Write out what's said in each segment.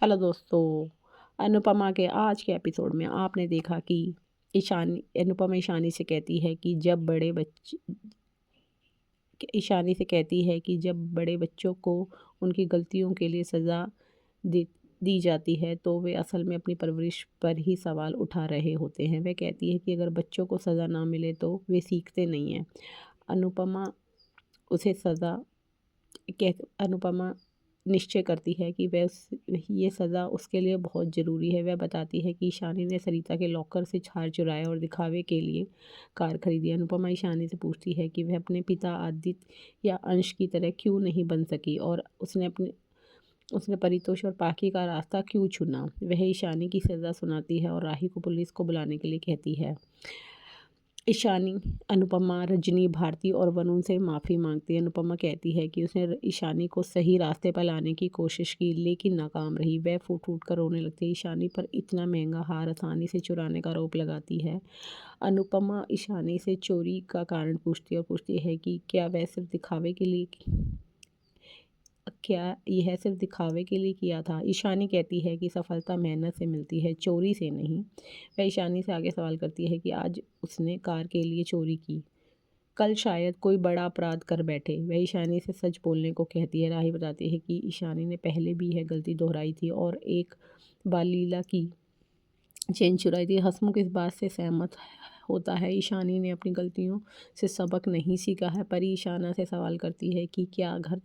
Hello दोस्तों। अनुपमा के आज के एपिसोड में आपने देखा कि अनुपमा ईशानी से कहती है कि जब बड़े बच्चों को उनकी गलतियों के लिए सज़ा दी दी जाती है तो वे असल में अपनी परवरिश पर ही सवाल उठा रहे होते हैं। वह कहती है कि अगर बच्चों को सज़ा ना मिले तो वे सीखते नहीं हैं। अनुपमा उसे सज़ा कह अनुपमा निश्चय करती है कि ये सज़ा उसके लिए बहुत ज़रूरी है। वह बताती है कि ईशानी ने सरिता के लॉकर से हार चुराया और दिखावे के लिए कार खरीदी। अनुपमा ईशानी से पूछती है कि वह अपने पिता आदित्य या अंश की तरह क्यों नहीं बन सकी और उसने परितोष और पाखी का रास्ता क्यों चुना। वह ईशानी की सज़ा सुनाती है और राही को पुलिस को बुलाने के लिए कहती है। ईशानी, अनुपमा, रजनी, भारती और वरुण से माफ़ी मांगती है। अनुपमा कहती है कि उसने ईशानी को सही रास्ते पर लाने की कोशिश की लेकिन नाकाम रही। वह फूट फूट कर रोने लगती है। ईशानी पर इतना महंगा हार आसानी से चुराने का आरोप लगाती है। अनुपमा ईशानी से चोरी का कारण पूछती है कि क्या यह सिर्फ दिखावे के लिए किया था। ईशानी कहती है कि सफलता मेहनत से मिलती है, चोरी से नहीं। वह ईशानी से आगे सवाल करती है कि आज उसने कार के लिए चोरी की, कल शायद कोई बड़ा अपराध कर बैठे। वह ईशानी से सच बोलने को कहती है। राही बताती है कि ईशानी ने पहले भी यह गलती दोहराई थी और एक बार लीला की चेन चुराई थी। हसमुख इस बात से सहमत होता है। ईशानी ने अपनी गलतियों से सबक नहीं सीखा है। परी ईशाना से सवाल करती है कि क्या घर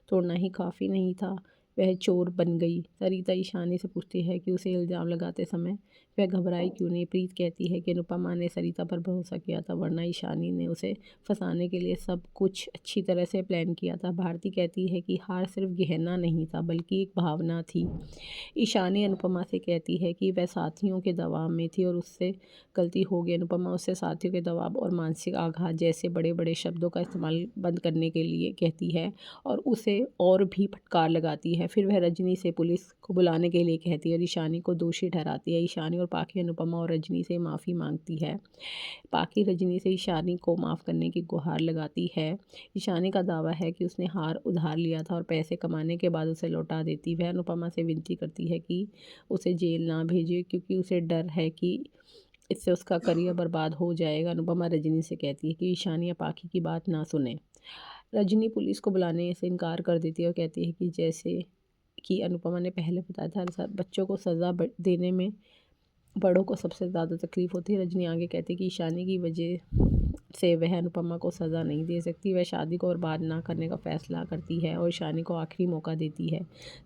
तोड़ना ही काफ़ी नहीं था, वह चोर बन गई। सरिता ईशानी से पूछती है कि उसे इल्ज़ाम लगाते समय वह घबराई क्यों नहीं। प्रीत कहती है कि अनुपमा ने सरिता पर भरोसा किया था, वरना ईशानी ने उसे फंसाने के लिए सब कुछ अच्छी तरह से प्लान किया था। भारती कहती है कि हार सिर्फ गहना नहीं था बल्कि एक भावना थी। ईशानी अनुपमा से कहती है कि वह साथियों के दबाव में थी और उससे गलती हो गई। अनुपमा उससे साथियों के दबाव और मानसिक आघात जैसे बड़े बड़े शब्दों का इस्तेमाल बंद करने के लिए कहती है और उसे और भी फटकार लगाती है। फिर वह रजनी से पुलिस को बुलाने के लिए कहती है और ईशानी को दोषी ठहराती है। ईशानी और पाखी अनुपमा और रजनी से माफ़ी मांगती है। पाखी रजनी से ईशानी को माफ़ करने की गुहार लगाती है। ईशानी का दावा है कि उसने हार उधार लिया था और पैसे कमाने के बाद उसे लौटा देती। वह अनुपमा से विनती करती है कि उसे जेल ना भेजे क्योंकि उसे डर है कि इससे उसका करियर बर्बाद हो जाएगा। अनुपमा रजनी से कहती है कि ईशानी या पाखी की बात ना सुने। रजनी पुलिस को बुलाने से इनकार कर देती है और कहती है कि जैसे कि अनुपमा ने पहले बताया था, बच्चों को सज़ा देने में बड़ों को सबसे ज़्यादा तकलीफ़ होती है। रजनी आगे कहती है कि ईशानी की वजह से वह अनुपमा को सज़ा नहीं दे सकती। वह शादी को बर्बाद ना करने का फ़ैसला करती है और ईशानी को आखिरी मौका देती है।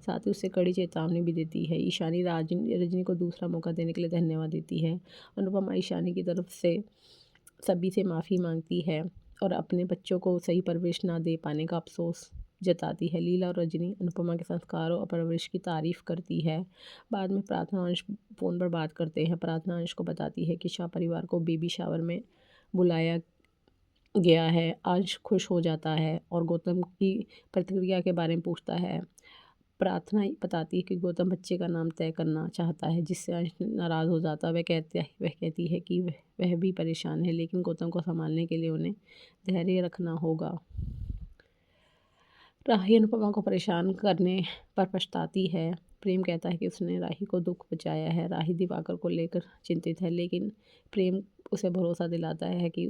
साथ ही उससे कड़ी चेतावनी भी देती है। ईशानी रजनी को दूसरा मौका देने के लिए धन्यवाद देती है। अनुपमा ईशानी की तरफ से सभी से माफ़ी मांगती है और अपने बच्चों को सही परवरिश ना दे पाने का अफसोस जताती है। लीला और रजनी अनुपमा के संस्कारों और परवरिश की तारीफ़ करती है। बाद में प्रार्थना अंश फ़ोन पर बात करते हैं। प्रार्थना अंश को बताती है कि शाह परिवार को बेबी शावर में बुलाया गया है। अंश खुश हो जाता है और गौतम की प्रतिक्रिया के बारे में पूछता है। प्रार्थना बताती है कि गौतम बच्चे का नाम तय करना चाहता है, जिससे अंश नाराज़ हो जाता है। वह कहती है कि वह भी परेशान है लेकिन गौतम को संभालने के लिए उन्हें धैर्य रखना होगा। राही अनुपमा को परेशान करने पर पछताती है। प्रेम कहता है कि उसने राही को दुख पहुंचाया है। राही दिवाकर को लेकर चिंतित है लेकिन प्रेम उसे भरोसा दिलाता है कि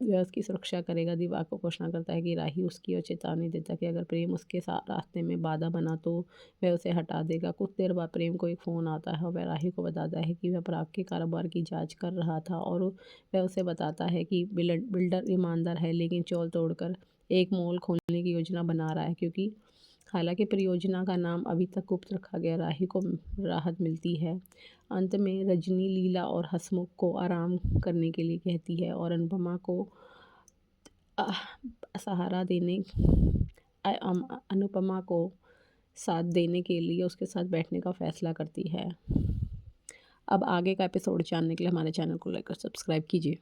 वह उसकी सुरक्षा करेगा। दिवाकर घोषणा करता है कि राही उसकी और चेतावनी देता है कि अगर प्रेम उसके साथ रास्ते में बाधा बना तो वह उसे हटा देगा। कुछ देर बाद प्रेम को एक फ़ोन आता है और वह राही को बताता है कि वह पराग के कारोबार की जाँच कर रहा था और वह उसे बताता है कि बिल्डर ईमानदार है लेकिन चौल तोड़कर एक मॉल खोलने की योजना बना रहा है। क्योंकि हालांकि परियोजना का नाम अभी तक गुप्त रखा गया, राही को राहत मिलती है। अंत में रजनी लीला और हसमुख को आराम करने के लिए कहती है और अनुपमा को सहारा देने अनुपमा को साथ देने के लिए उसके साथ बैठने का फ़ैसला करती है। अब आगे का एपिसोड जानने के लिए हमारे चैनल को लाइक और सब्सक्राइब कीजिए।